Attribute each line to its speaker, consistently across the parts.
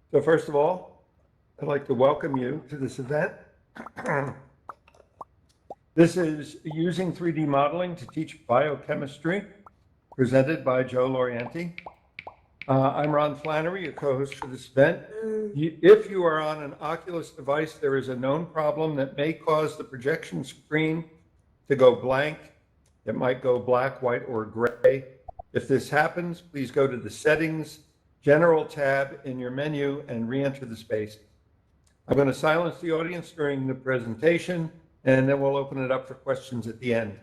Speaker 1: So first of all, I'd like to welcome you to this event. This is Using 3D Modeling to Teach Biochemistry, presented by Joe Laureanti. I'm Ron Flannery, your co-host for this event. If you are on an Oculus device, there is a known problem that may cause the projection screen to go blank. It might go black, white, or gray. If this happens, please go to the Settings General tab in your menu and re-enter the space. I'm going to silence the audience during the presentation, and then we'll open it up for questions at the end.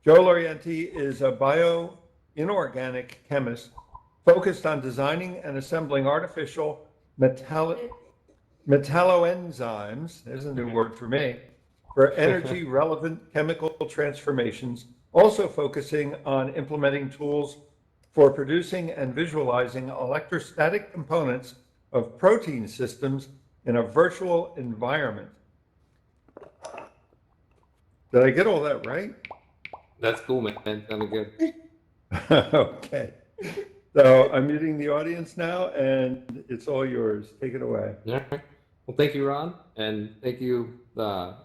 Speaker 1: Joe Laureanti is a bio-inorganic chemist focused on designing and assembling artificial metalloenzymes, there's a new word for me, for energy-relevant chemical transformations, also focusing on implementing tools for producing and visualizing electrostatic components of protein systems in a virtual environment. Did I get all that right?
Speaker 2: That's cool, man. Sounded good.
Speaker 1: Okay. So I'm muting the audience now, and it's all yours. Take it away.
Speaker 2: All right. Well, thank you, Ron, and thank you,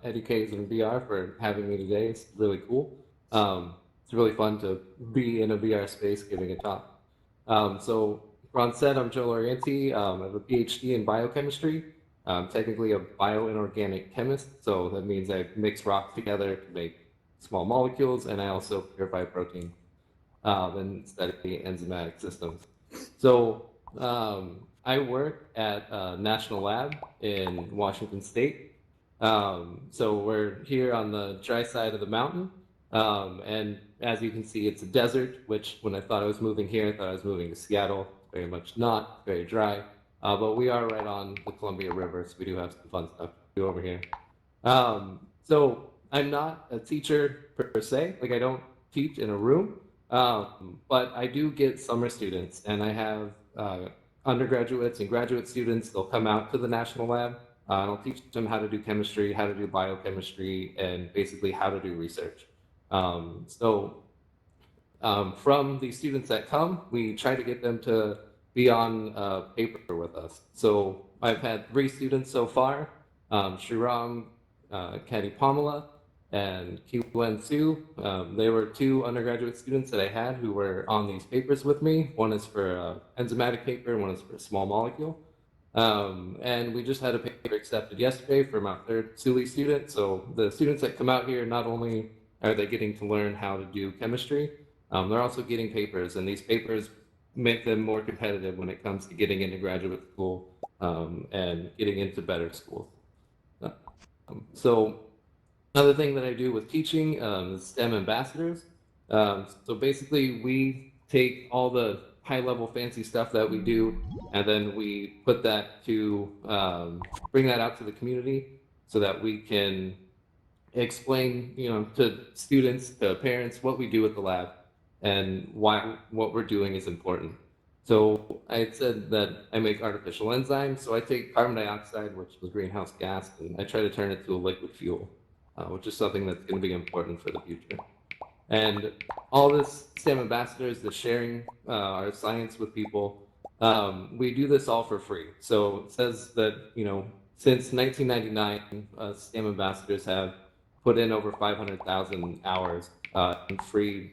Speaker 2: Educators in VR, for having me today. It's really cool. It's really fun to be in a VR space giving a talk. So Ron said, I'm Joe Laureanti. I have a PhD in biochemistry. I'm technically a bio-inorganic chemist, so that means I mix rocks together to make small molecules, and I also purify protein and study enzymatic systems. So I work at a national lab in Washington State. So we're here on the dry side of the mountain. And as you can see, it's a desert, which when I thought I was moving here, I thought I was moving to Seattle. Very much not, very dry. But we are right on the Columbia River, so we do have some fun stuff to do over here. So I'm not a teacher per se, like I don't teach in a room, but I do get summer students, and I have undergraduates and graduate students. They'll come out to the national lab, and I'll teach them how to do chemistry, how to do biochemistry, and basically how to do research. From the students that come, we try to get them to be on paper with us. So I've had 3 students so far, Shriram, Kati Pamela, and Kiwen Su. They were 2 undergraduate students that I had who were on these papers with me. One is for enzymatic paper, and one is for a small molecule. And we just had a paper accepted yesterday for my 3rd SULI student. So the students that come out here, not only are they getting to learn how to do chemistry, they're also getting papers, and these papers make them more competitive when it comes to getting into graduate school and getting into better schools. So another thing that I do with teaching is STEM ambassadors. So basically, we take all the high-level fancy stuff that we do, and then we put that to bring that out to the community so that we can explain, to students, to parents, what we do at the lab and why what we're doing is important. So I had said that I make artificial enzymes. So I take carbon dioxide, which is greenhouse gas, and I try to turn it to a liquid fuel, which is something that's going to be important for the future. And all this STEM ambassadors, the sharing our science with people, we do this all for free. So it says that, since 1999, STEM ambassadors have put in over 500,000 hours in free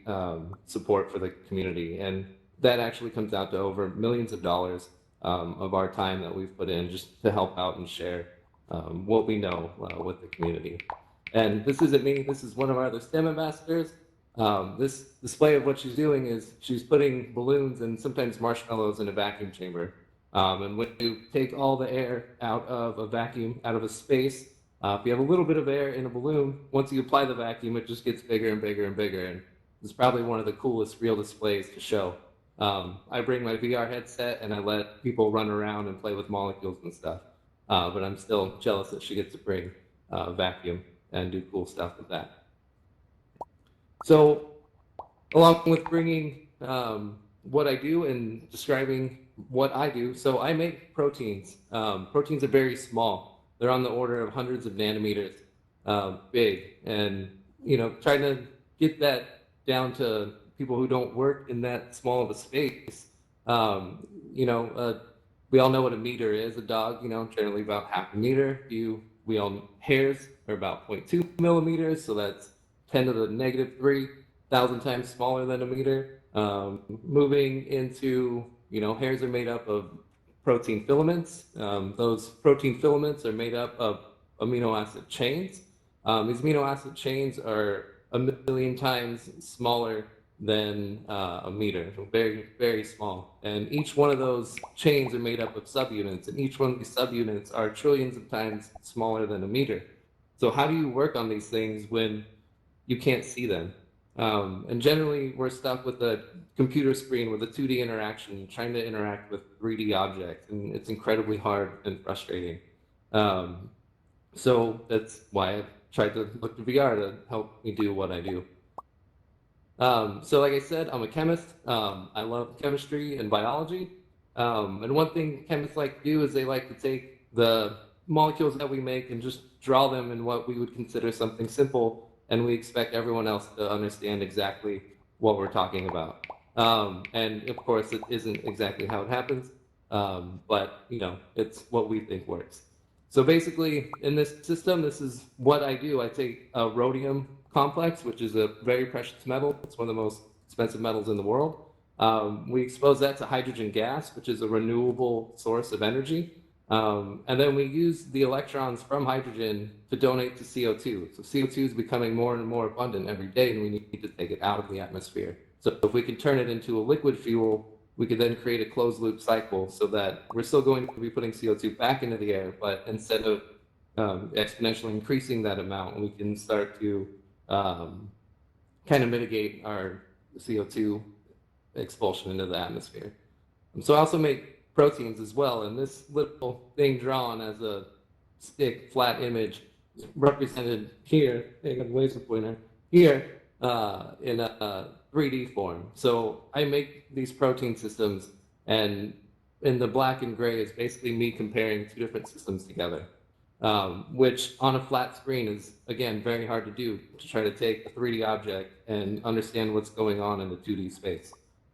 Speaker 2: support for the community. And that actually comes out to over millions of dollars of our time that we've put in just to help out and share what we know with the community. And this isn't me, this is one of our other STEM ambassadors. This display of what she's doing is she's putting balloons and sometimes marshmallows in a vacuum chamber. And when you take all the air out of a vacuum, out of a space, if you have a little bit of air in a balloon, once you apply the vacuum, it just gets bigger and bigger and bigger. And it's probably one of the coolest real displays to show. I bring my VR headset and I let people run around and play with molecules and stuff. But I'm still jealous that she gets to bring a vacuum and do cool stuff with that. So along with bringing what I do and describing what I do, so I make proteins. Proteins are very small. They're on the order of hundreds of nanometers big. And, trying to get that down to people who don't work in that small of a space, we we all know what a meter is. A dog, generally about half a meter. We all hairs are about 0.2 millimeters, so that's 10 to the negative 3,000 times smaller than a meter. Moving into, hairs are made up of protein filaments. Those protein filaments are made up of amino acid chains. These amino acid chains are a million times smaller than a meter, very, very small. And each one of those chains are made up of subunits, and each one of these subunits are trillions of times smaller than a meter. So how do you work on these things when you can't see them? And generally, we're stuck with a computer screen with a 2D interaction, trying to interact with 3D objects, and it's incredibly hard and frustrating. So that's why I've tried to look to VR to help me do what I do. So like I said, I'm a chemist. I love chemistry and biology. And one thing chemists like to do is they like to take the molecules that we make and just draw them in what we would consider something simple, and we expect everyone else to understand exactly what we're talking about. And of course, it isn't exactly how it happens, but it's what we think works. So basically, in this system, this is what I do. I take a rhodium complex, which is a very precious metal. It's one of the most expensive metals in the world. We expose that to hydrogen gas, which is a renewable source of energy. And then we use the electrons from hydrogen to donate to CO2. So CO2 is becoming more and more abundant every day, and we need to take it out of the atmosphere. So if we can turn it into a liquid fuel, we could then create a closed loop cycle so that we're still going to be putting CO2 back into the air, but instead of exponentially increasing that amount, we can start to kind of mitigate our CO2 expulsion into the atmosphere. So I also make proteins as well, and this little thing drawn as a stick flat image represented here, a laser pointer, here in a 3D form. So I make these protein systems, and in the black and gray is basically me comparing two different systems together, which on a flat screen is, again, very hard to do, to try to take a 3D object and understand what's going on in the 2D space.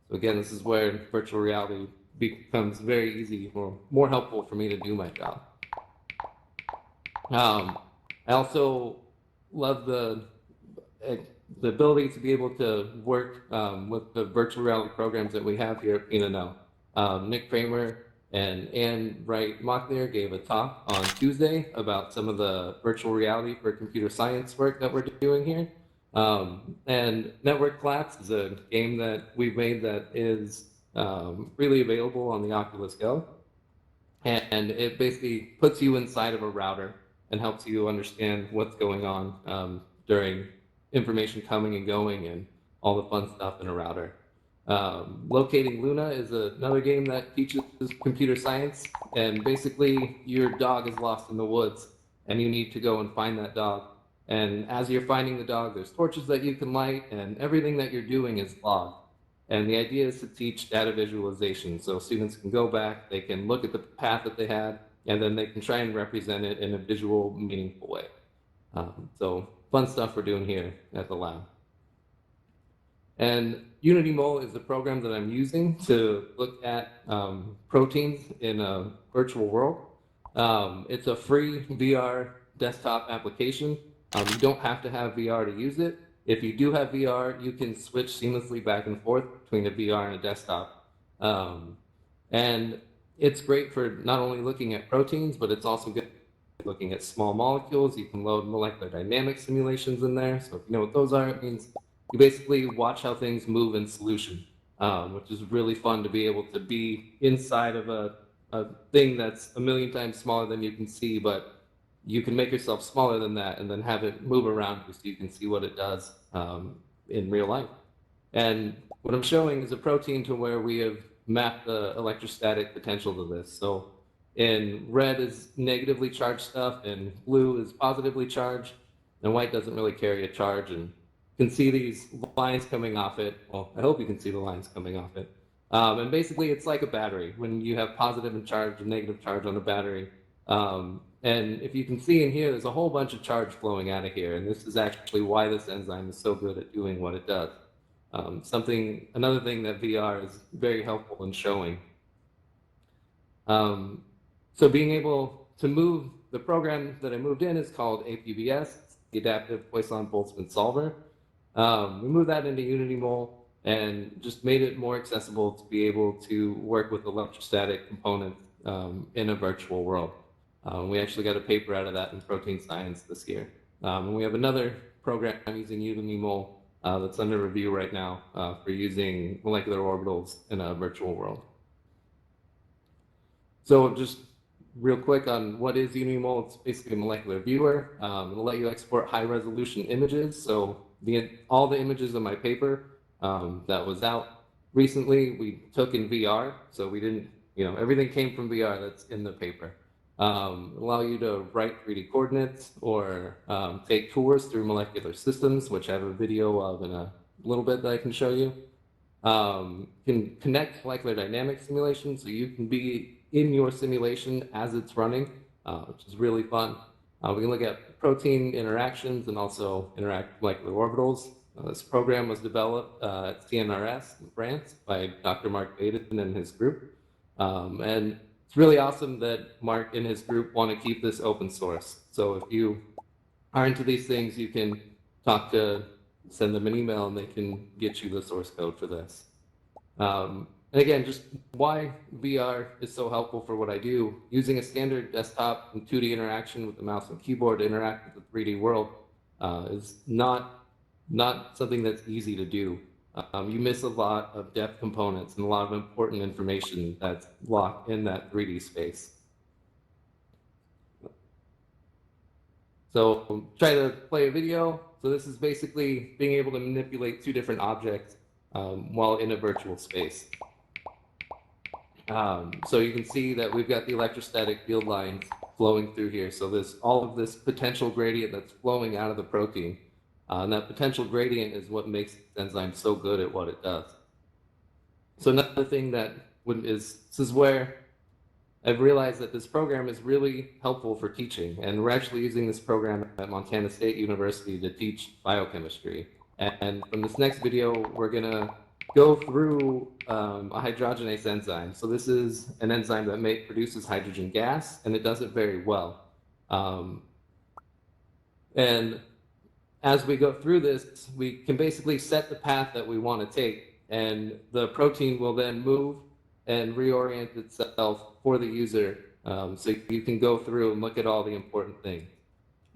Speaker 2: So again, this is where virtual reality becomes very easy or more helpful for me to do my job. I also love the ability to be able to work with the virtual reality programs that we have here at UniMaul. Nick Kramer and Anne Wright-Mockler gave a talk on Tuesday about some of the virtual reality for computer science work that we're doing here. And Network Collapse is a game that we've made that is freely available on the Oculus Go. And it basically puts you inside of a router and helps you understand what's going on during information coming and going and all the fun stuff in a router. Locating Luna is another game that teaches computer science, and basically your dog is lost in the woods and you need to go and find that dog. And as you're finding the dog, there's torches that you can light, and everything that you're doing is logged. And the idea is to teach data visualization, so students can go back, they can look at the path that they had, and then they can try and represent it in a visual, meaningful way. So fun stuff we're doing here at the lab. And UnityMol is the program that I'm using to look at proteins in a virtual world. It's a free VR desktop application. You don't have to have VR to use it. If you do have VR, you can switch seamlessly back and forth between a VR and a desktop. And it's great for not only looking at proteins, but it's also good at looking at small molecules. You can load molecular dynamic simulations in there. So if you know what those are, it means you basically watch how things move in solution, which is really fun to be able to be inside of a thing that's a million times smaller than you can see, but you can make yourself smaller than that and then have it move around you so you can see what it does in real life. And what I'm showing is a protein to where we have mapped the electrostatic potential to this. So in red is negatively charged stuff, and blue is positively charged, and white doesn't really carry a charge. And you can see these lines coming off it. Well, I hope you can see the lines coming off it. And basically, it's like a battery. When you have positive and charge and negative charge on a battery, and if you can see in here, there's a whole bunch of charge flowing out of here, and this is actually why this enzyme is so good at doing what it does. Another thing that VR is very helpful in showing. So being able to move, the program that I moved in is called APBS, the Adaptive Poisson-Boltzmann Solver. We moved that into UnityMol and just made it more accessible to be able to work with electrostatic components in a virtual world. We actually got a paper out of that in protein science this year. And we have another program using UniMaul that's under review right now for using molecular orbitals in a virtual world. So just real quick on what is UniMaul, it's basically a molecular viewer. It'll let you export high resolution images. So all the images of my paper that was out recently, we took in VR. So we didn't, everything came from VR that's in the paper. Allow you to write 3D coordinates or take tours through molecular systems, which I have a video of in a little bit that I can show you. Can connect molecular dynamics simulation, so you can be in your simulation as it's running, which is really fun. We can look at protein interactions and also interact molecular orbitals. This program was developed at CNRS in France by Dr. Mark Baden and his group. And it's really awesome that Mark and his group want to keep this open source. So if you are into these things, you can send them an email and they can get you the source code for this. And again, just why VR is so helpful for what I do. Using a standard desktop and 2D interaction with the mouse and keyboard to interact with the 3D world is not something that's easy to do. You miss a lot of depth components and a lot of important information that's locked in that 3D space. So try to play a video. So this is basically being able to manipulate two different objects while in a virtual space. So you can see that we've got the electrostatic field lines flowing through here. So there's all of this potential gradient that's flowing out of the protein. And that potential gradient is what makes the enzyme so good at what it does. So another thing this is where I've realized that this program is really helpful for teaching. And we're actually using this program at Montana State University to teach biochemistry. And from this next video, we're going to go through a hydrogenase enzyme. So this is an enzyme that produces hydrogen gas, and it does it very well. And as we go through this, we can basically set the path that we want to take, and the protein will then move and reorient itself for the user, so you can go through and look at all the important things.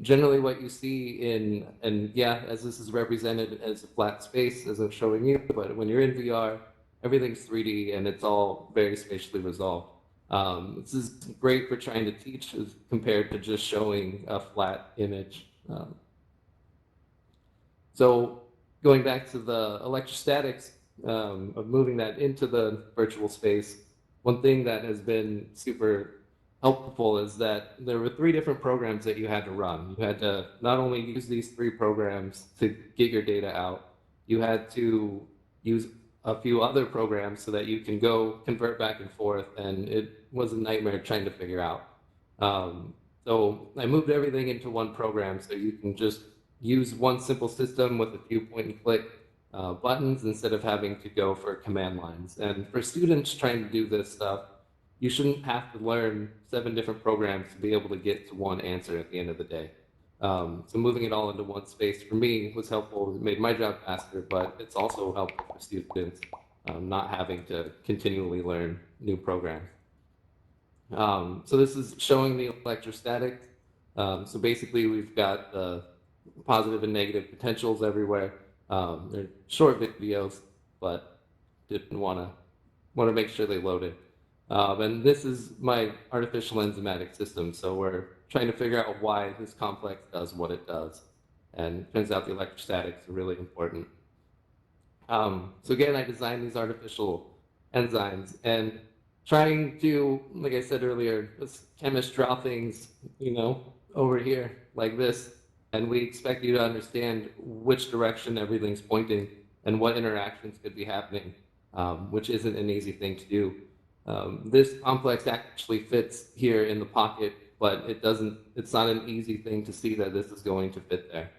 Speaker 2: Generally what you see as this is represented as a flat space, as I'm showing you, but when you're in VR, everything's 3D and it's all very spatially resolved. This is great for trying to teach as compared to just showing a flat image. So going back to the electrostatics of moving that into the virtual space, one thing that has been super helpful is that there were 3 different programs that you had to run. You had to not only use these 3 programs to get your data out, you had to use a few other programs so that you can go convert back and forth, and it was a nightmare trying to figure out. So I moved everything into one program so you can just use one simple system with a few point and click buttons instead of having to go for command lines. And for students trying to do this stuff, you shouldn't have to learn 7 different programs to be able to get to one answer at the end of the day. So moving it all into one space for me was helpful. It made my job faster, but it's also helpful for students not having to continually learn new programs. So this is showing the electrostatics. So basically we've got the positive and negative potentials everywhere. They're short videos, but didn't want to make sure they loaded. And this is my artificial enzymatic system. So we're trying to figure out why this complex does what it does. And it turns out the electrostatics are really important. So again, I designed these artificial enzymes and trying to, like I said earlier, this chemist draw things, over here like this. And we expect you to understand which direction everything's pointing and what interactions could be happening, which isn't an easy thing to do. This complex actually fits here in the pocket, but it's not an easy thing to see that this is going to fit there.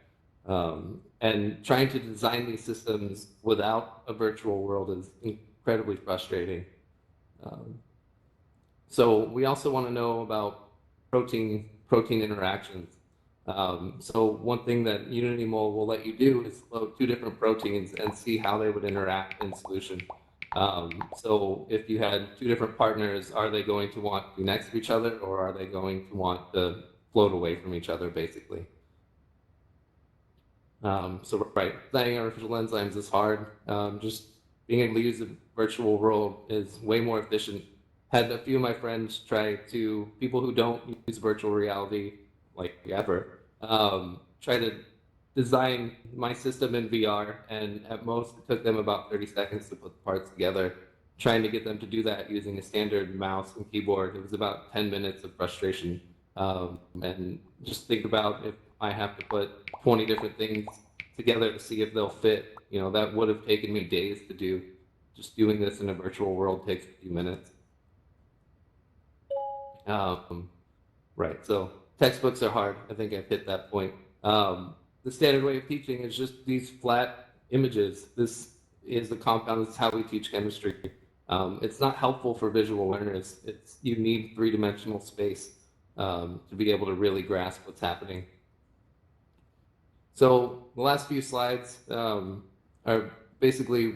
Speaker 2: And trying to design these systems without a virtual world is incredibly frustrating. So we also want to know about protein interactions. So one thing that UnityMol will let you do is load two different proteins and see how they would interact in solution. So if you had two different partners, are they going to want to be next to each other, or are they going to want to float away from each other, basically? So right, designing artificial enzymes is hard. Just being able to use a virtual world is way more efficient. Had a few of my friends try to, people who don't use virtual reality like ever, try to design my system in VR, and at most it took them about 30 seconds to put the parts together. Trying to get them to do that using a standard mouse and keyboard, it was about 10 minutes of frustration. And just think about if I have to put 20 different things together to see if they'll fit. You know, that would have taken me days to do. Just doing this in a virtual world takes a few minutes. Right, so textbooks are hard. I think I've hit that point. The standard way of teaching is just these flat images. This is the compound. This is how we teach chemistry. It's not helpful for visual learners. You need three-dimensional space to be able to really grasp what's happening. So the last few slides are basically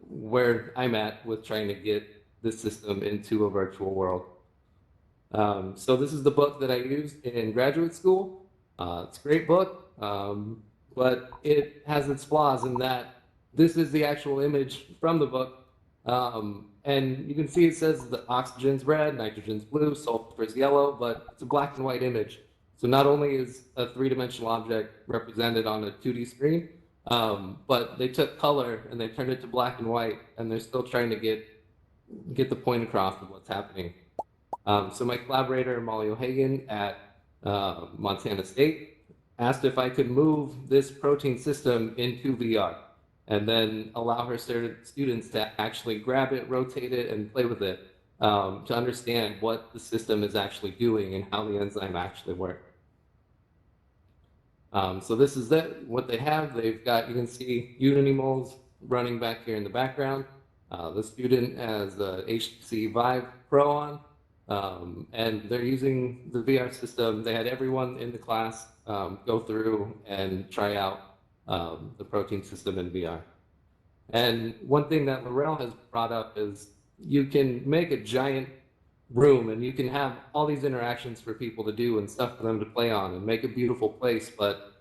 Speaker 2: where I'm at with trying to get this system into a virtual world. So this is the book that I used in graduate school. It's a great book, but it has its flaws in that this is the actual image from the book. And you can see it says the oxygen's red, nitrogen's blue, sulfur's yellow, but it's a black and white image. So not only is a three-dimensional object represented on a 2D screen, but they took color and they turned it to black and white, and they're still trying to get the point across of what's happening. So my collaborator, Molly O'Hagan at Montana State, asked if I could move this protein system into VR and then allow her students to actually grab it, rotate it, and play with it to understand what the system is actually doing and how the enzyme actually works. So this is what they have. They've got, you can see UnityMols running back here in the background. The student has the HTC Vive Pro on. And they're using the VR system. They had everyone in the class go through and try out the protein system in VR. And one thing that Laurel has brought up is you can make a giant room and you can have all these interactions for people to do and stuff for them to play on and make a beautiful place. But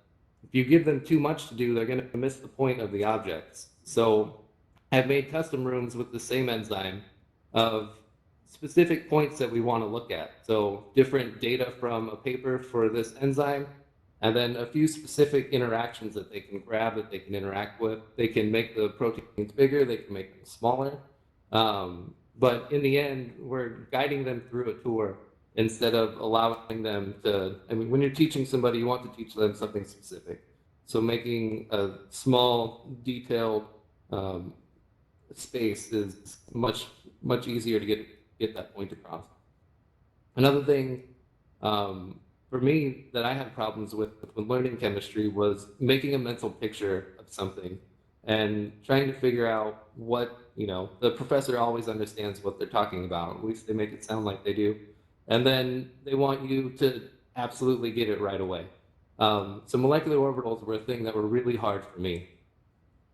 Speaker 2: if you give them too much to do, they're going to miss the point of the objects. So I've made custom rooms with the same enzyme of specific points that we want to look at. So different data from a paper for this enzyme, and then a few specific interactions that they can grab, that they can interact with. They can make the proteins bigger, they can make them smaller. But in the end, we're guiding them through a tour instead of allowing them to, I mean, when you're teaching somebody, you want to teach them something specific. So making a small, detailed space is much easier to get that point across. Another thing for me that I had problems with when learning chemistry was making a mental picture of something and trying to figure out what, you know, the professor always understands what they're talking about. At least they make it sound like they do. And then they want you to absolutely get it right away. So molecular orbitals were a thing that were really hard for me.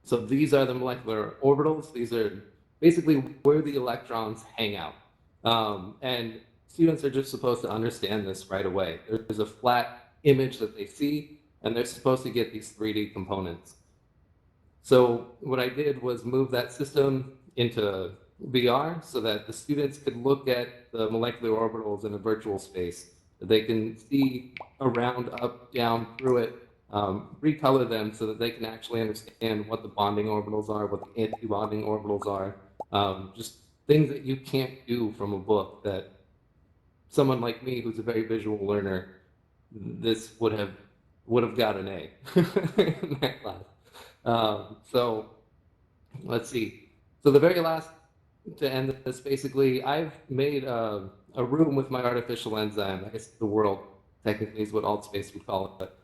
Speaker 2: So these are the molecular orbitals. These are basically where the electrons hang out. And students are just supposed to understand this right away. There's a flat image that they see, and they're supposed to get these 3D components. So what I did was move that system into VR so that the students could look at the molecular orbitals in a virtual space. They can see around, up, down, through it, recolor them so that they can actually understand what the bonding orbitals are, what the anti-bonding orbitals are, just things that you can't do from a book that someone like me who's a very visual learner, this would have got an A in that class. So let's see. So the very last, to end this, basically, I've made a room with my artificial enzyme. I guess the world technically is what Altspace would call it. But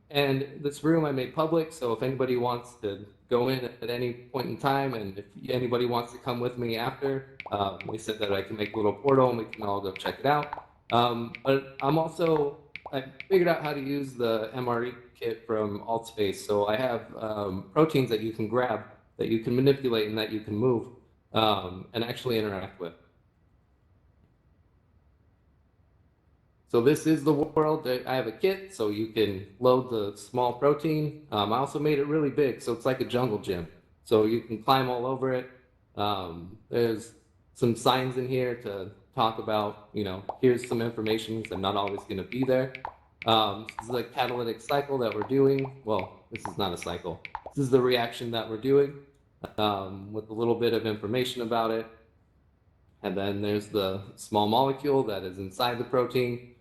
Speaker 2: and this room I made public, so if anybody wants to go in at any point in time, and if anybody wants to come with me after, we said that I can make a little portal and we can all go check it out. But I figured out how to use the MRE kit from AltSpace. So I have proteins that you can grab, that you can manipulate, and that you can move and actually interact with. So this is the world. I have a kit, so you can load the small protein. I also made it really big, so it's like a jungle gym. So you can climb all over it. There's some signs in here to talk about, here's some information because I'm not always going to be there. This is a catalytic cycle that we're doing. Well, this is not a cycle. This is the reaction that we're doing with a little bit of information about it. And then there's the small molecule that is inside the protein.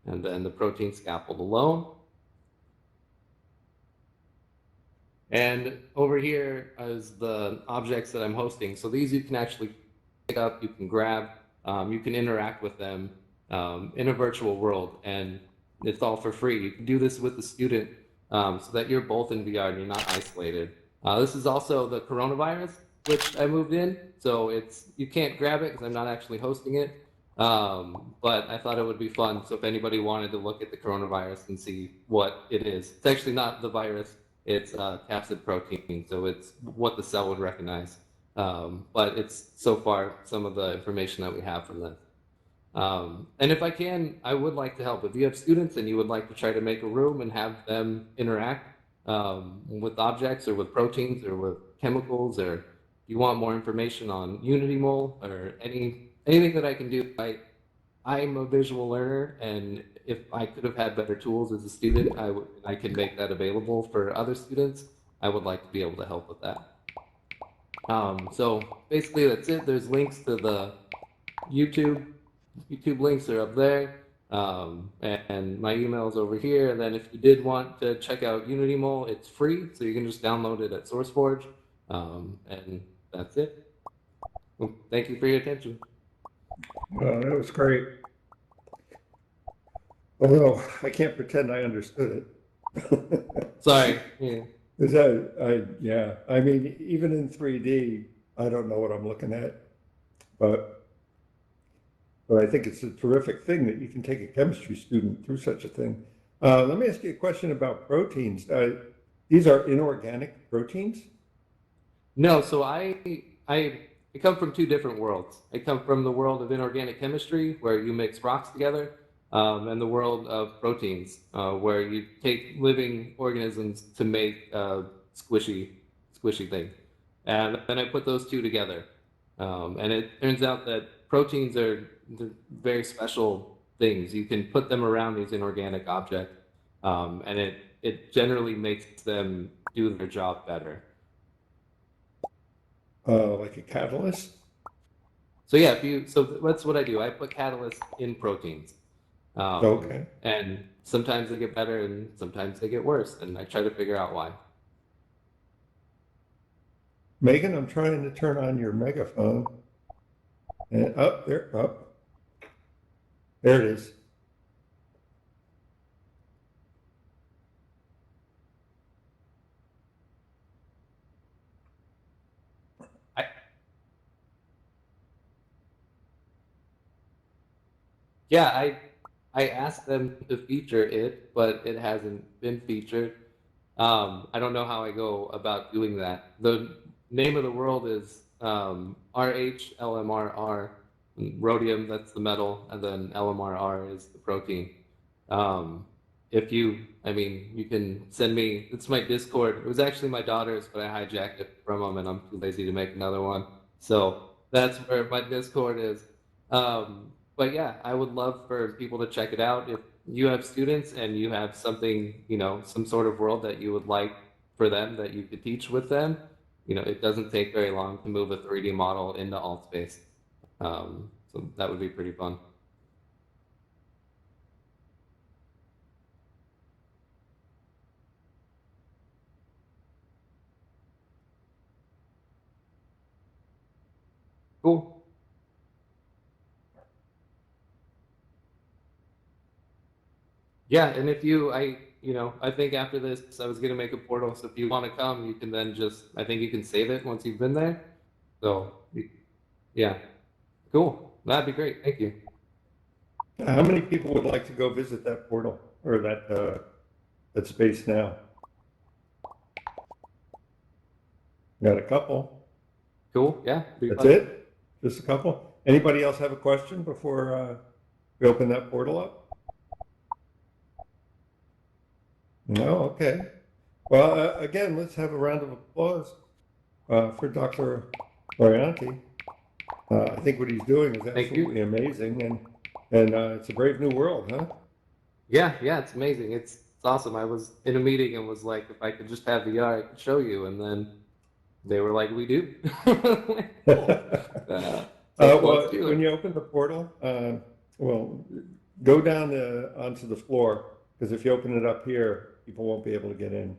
Speaker 2: And then the protein scaffold alone. And over here is the objects that I'm hosting. So these you can actually pick up, you can grab, you can interact with them in a virtual world, and it's all for free. You can do this with the student so that you're both in VR and you're not isolated. This is also the coronavirus, which I moved in. So you can't grab it because I'm not actually hosting it. But I thought it would be fun. So if anybody wanted to look at the coronavirus and see what it is, it's actually not the virus, it's capsid protein. So it's what the cell would recognize. But it's so far some of the information that we have from them. And if I can, I would like to help. If you have students and you would like to try to make a room and have them interact with objects or with proteins or with chemicals, or you want more information on UnityMol or anything that I can do, I'm a visual learner, and if I could have had better tools as a student, I can make that available for other students. I would like to be able to help with that. So basically that's it. There's links to the YouTube links are up there. And my email is over here. And then if you did want to check out UnityMol, it's free. So you can just download it at SourceForge. And that's it. Well, thank you for your attention.
Speaker 1: That was great. Although I can't pretend I understood it.
Speaker 2: Sorry. Yeah.
Speaker 1: Yeah, I mean, even in 3D, I don't know what I'm looking at, but I think it's a terrific thing that you can take a chemistry student through such a thing. Let me ask you a question about proteins. These are inorganic proteins?
Speaker 2: No, so I come from two different worlds. I come from the world of inorganic chemistry, where you mix rocks together, and the world of proteins, where you take living organisms to make a squishy thing. And then I put those two together. And it turns out that proteins are very special things. You can put them around these inorganic objects, and it generally makes them do their job better.
Speaker 1: Like a catalyst?
Speaker 2: So yeah, that's what I do. I put catalysts in proteins.
Speaker 1: Okay.
Speaker 2: And sometimes they get better and sometimes they get worse, and I try to figure out why.
Speaker 1: Megan, I'm trying to turn on your megaphone. And up there, up. There it is.
Speaker 2: Yeah, I asked them to feature it, but it hasn't been featured. I don't know how I go about doing that. The name of the world is RHLMRR. Rhodium, that's the metal, and then LMRR is the protein. You can send me, it's my Discord. It was actually my daughter's, but I hijacked it from them, and I'm too lazy to make another one. So that's where my Discord is. But yeah, I would love for people to check it out. If you have students and you have something, some sort of world that you would like for them that you could teach with them, it doesn't take very long to move a 3D model into AltSpace. So that would be pretty fun. Cool. Yeah, and if you, I think after this, I was gonna make a portal. So if you want to come, you can then I think you can save it once you've been there. So, yeah, cool. That'd be great. Thank you.
Speaker 1: How many people would like to go visit that portal or that space now? Got a couple.
Speaker 2: Cool. Yeah. Be
Speaker 1: That's
Speaker 2: fun.
Speaker 1: it? Just a couple? Anybody else have a question before we open that portal up? No? Okay. Well, again, let's have a round of applause for Dr. Laureanti. I think what he's doing is
Speaker 2: Thank you.
Speaker 1: absolutely amazing, and it's a brave new world, huh?
Speaker 2: Yeah, it's amazing. It's awesome. I was in a meeting and was like, if I could just have VR, I could show you. And then they were like, we do. Cool. So let's
Speaker 1: Well,
Speaker 2: do
Speaker 1: when
Speaker 2: it.
Speaker 1: you open the portal, well, go down onto the floor, because if you open it up here, people won't be able to get in.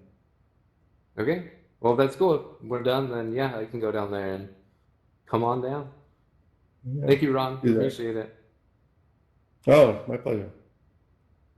Speaker 2: Okay. Well, that's cool. If we're done, then yeah, I can go down there and come on down.
Speaker 1: Yeah,
Speaker 2: Thank you, Ron.
Speaker 1: do that.
Speaker 2: Appreciate it.
Speaker 1: Oh, my pleasure.